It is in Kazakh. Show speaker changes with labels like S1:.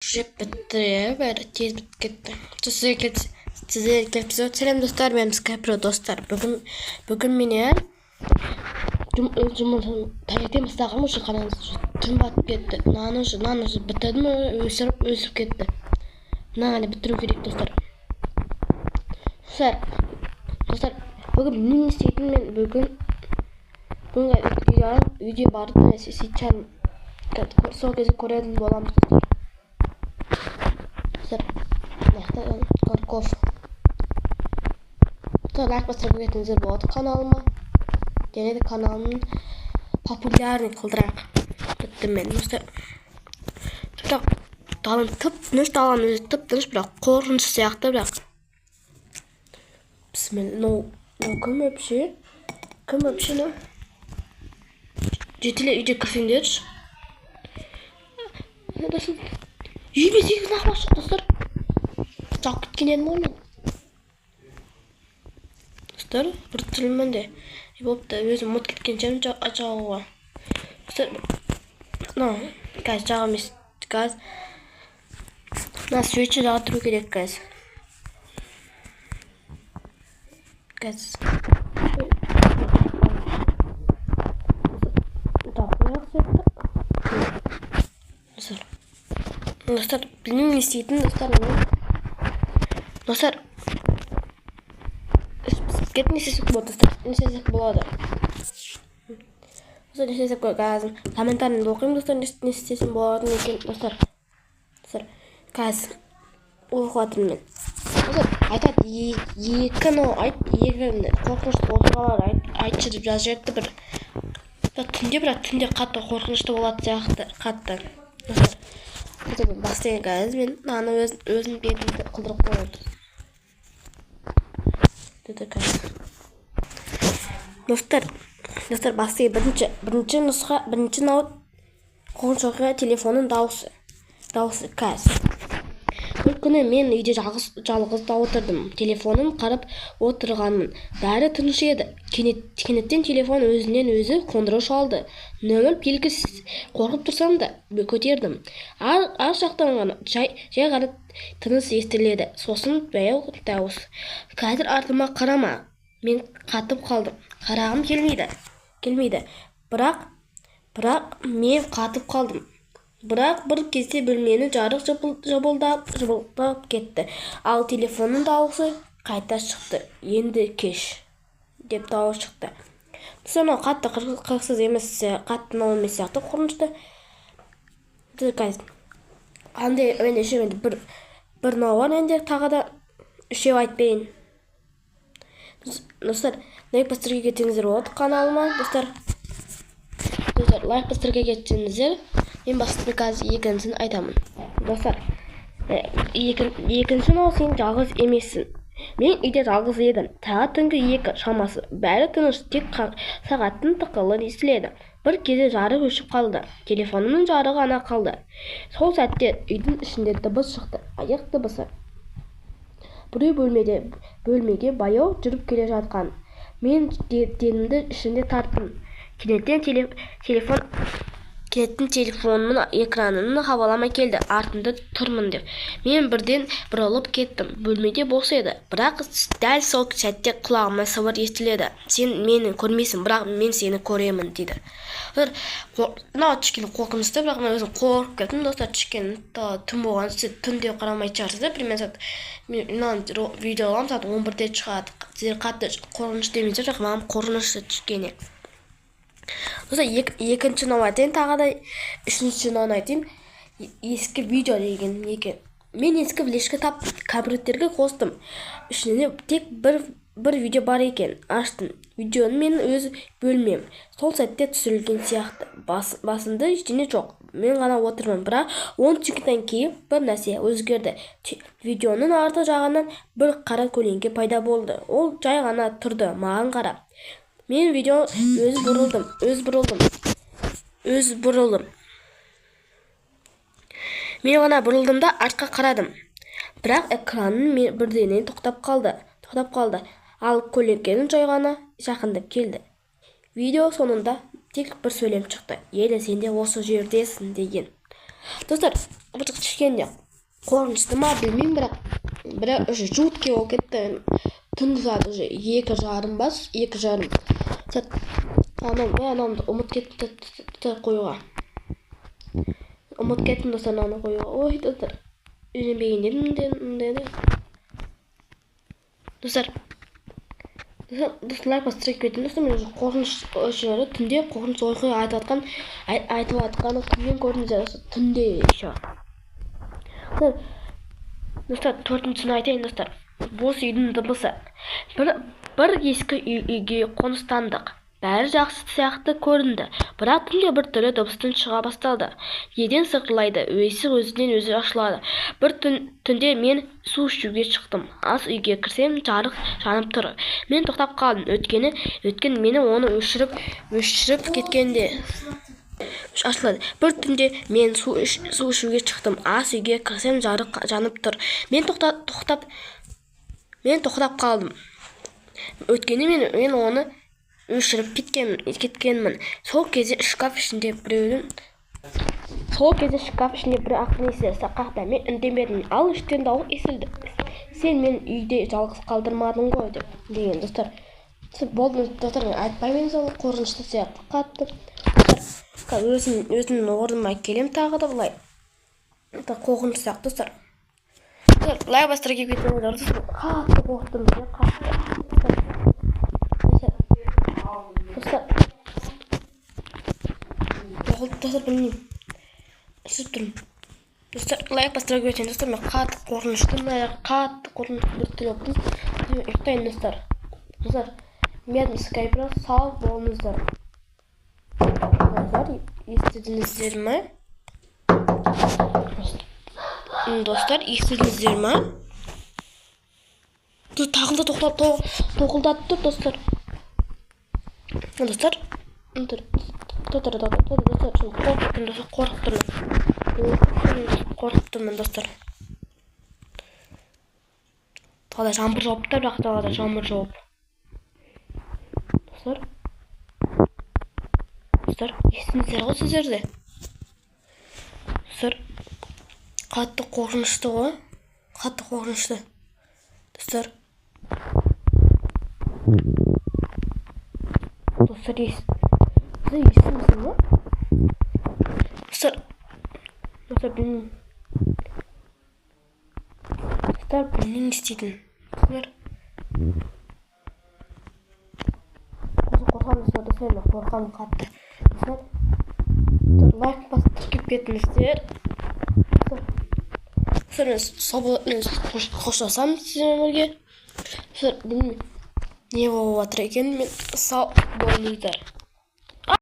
S1: Жеп бітті, бәрі тез бітіп кетті. Сіздерге эпизод. Сәлем достар, мен Скайпро достар. Бүгін менен жұмысым таңертең бастағым уже қараңыз, түн батып кетті. Нан уже бітірдім, өсіп кетті. Мынаны бітіру керек достар. Достар, бүгін не істейтін мен бүгін үйде бардым, сөйтсем сол кезде көретін боламыз достар. Горков. Лайк басып кетіңіздер болады каналыма. Және де каналымның популярный қылдырақ. Бітті мен. Бірақ далым тып-тыныш, далам өзі тып-тыныш, бірақ қорқыныш сияқты, бірақ. Бісміллә. Кім өпше? Ну? Жетілер үйде кірсеңдерші. Үйіме 8 нақып ашық достар. Жауып кеткен едім ғой мен. Достар, бір тіліммен де болыпты, өзім ұмыт кеткен жерім жағуға. Достар, газ жағы емес, газ. Свечи жағы тұру керек, газ. Газ. Достар, білмеймін не істейтін, достар. Достар, кет не істесек болады, достар. Не істесек болады. Достар, не істесек газым. Комментарияны оқимын, достар, не істесем болатын екен, достар. Достар, газ. Оқып жатырмын мен. Достар, айтады, екі қорқынышты оқиғалар айтшы деп жазып жатты бір. Түнде қатты қорқынышты болады сияқты, қатты. Достар, бастайын газ, мен наны өзім бетімді қылдырып қойды. Достар, бастайын бірінші наут қорқыныш оқиға телефонның дауысы газ. Бір күні мен үйде жалғыз отырдым. Телефоным қарап отырғанмын. Бәрі тыныш еді. Кенеттен телефон өзінен өзі қоңырау шалды. Нөмір белгісіз. Қорқып тұрсам да көтердім. Ар жақтан ғана жай ғана тыныс естіледі. Сосын баяу дауыс. Қазір артыма қарама. Мен қатып қалдым. Қарағым келмейді. Бірақ мен қатып қалдым. Бірақ бір кезде бөлмені жарық жабылдап кетті. Ал телефонның дауысы қайта шықты. Енді кеш деп дауыс шықты. Соны қатты қырқсыз емес, қатты нау емес сияқты қорқынышты. Андай мен бір нау бар, енді тағы да үшеу айтпайын. Достар, лайк бастерге кетіңіздер болады каналыма, достар. Лайк бастерге кетіңіздер. Мен басында қазір екіншісін айтамын. Достар, екінші нау сен жалғыз емессің. Мен үйде жалғыз едім. Сағат түнгі 2 шамасы. Бәрі тыныш, тек сағаттың тықылы естіледі. Бір кезде жарық өшіп қалды. Телефонымның жарығы ғана қалды. Сол сәтте үйдің ішінде дыбыс шықты. Аяқ дыбысы. Біреу бөлмеге баяу жүріп келе жатқан. Мен денімді ішінде тарттым. Кенеттен телефонымның экранын хабарлама келді. Артында тұрмын деп. Мен бірден бұрылып кеттім. Бөлмеде бос еді. Бірақ дәл сол сәтте құлағыма сыбыр естіледі. Сен мені көрмейсің, бірақ мен сені көремін дейді. Мынау кішкене қорқынышты, бірақ мен өзім қорқып кеттім, достар. Кішкене түн болған, сіз түнде қарамай шығарсыздар. Примерно мынаны видеоларым сағат 11-де шығады. Сіздер қатты қорқыныш демейсіздер, бірақ маған қорқынышты кішкене. Достар, екінші нау айтайын, тағы да үшінші нау айтайын. Ескі видео деген екен. Мен ескі флешка таптым, компьютерге қостым. Ішінде тек бір видео бар екен. Аштым. Видеоны мен өз бөлмем. Сол сәтте түсірілген сияқты. Басында ештеңе жоқ. Мен ғана отырмын, бірақ 10 секундтан кейін бір нәрсе өзгерді. Видеоның арты жағынан бір қара көлеңке пайда болды. Ол жай ғана тұрды, маған қарап. Мен видео өз бұрылдым. Мен ғана бұрылдым да артқа қарадым. Бірақ экраның бірдеңе тоқтап қалды. Ал көлеңкенің жай ғана жақындап келді. Видео сонында тек бір сөйлем шықты. Елі сен де осы жердесің деген. Достар, бір кішкене қорқынышты ма білмеймін, бірақ уже жутке болып кетті. Түнгі сағат уже 2:30 ба, 2:30. Анамды ұмыт кетті қоюға. Ұмыт кеттім достар ананы қоюға. Ой, достар, үйленбеген едім. Достар, лайк басып кетті. Достар, мен қорқыныш жері түнде қорқыныш оқиға айтып жатқаны кімнен көрдіңіздер? Түнде еще. Достар, төртіншісін айтайын достар. Бос үйдің дыбысы. Бір ескі үйге қоныстандық. Бәрі жақсы сияқты көрінді, бірақ түнде бір түрлі дыбыстың шыға басталды. Еден сықырлайды, өйсі өзінен өзі ашылады. Бір түнде мен су ішуге шықтым. Ас үйге кірсем, жарық жанып тұр. Мен тоқтап қалдым. Өткен мені оны өшіріп кеткенде ашылады. Бір түнде мен су ішуге шықтым. Ас үйге кірсем, жарық жанып тұр. Мен тоқтап қалдым. Өткені мен оны өшіріп кеткенмін. Сол кезде шкаф ішінде бір ақын естілді. Сақақта мен үндемедім. Ал іштен дауыс естілді. Сен мен үйде жалғыз қалдырмадың ғой деген достар. Болды достар, айтпаймын сол қорқынышты сияқты қатты. Өзімнің орныма келем тағы да былай. Қорқыныш сияқты достар. Лай бастыра келіп кетіңіздер достар. Қатты қорықтым, қатты. Достар, білмеймін. Үсіп тұрмын. Достар, лайк бастыра кетейін достар. Мен қатты қорқыныштым, достар. Ұйықтайын достар. Достар, мен скайпқа сау болыңыздар. Достар, естідіңіздер ме? Достар, естідіңіздер ме? Тағылда тоқылдатып тұр достар. Достар, қорқып тұрмын достар. Тағыда жаңбыр жауыпты, бірақ тағыда жаңбыр жауып. Достар, естіңіздер ғой сіздерде. Достар, қатты қорқынышты ғой. Қатты қорқынышты. Достар, естіңіздер ме? Достар, білмеймін. Достар, білмеймін істейтін. Қорқаным қатты. Лайк басып кеп кетіңіздер. Мен қоштасам сіздерге. Білмеймін не болып жатыр екен, мен сау болыңыздар.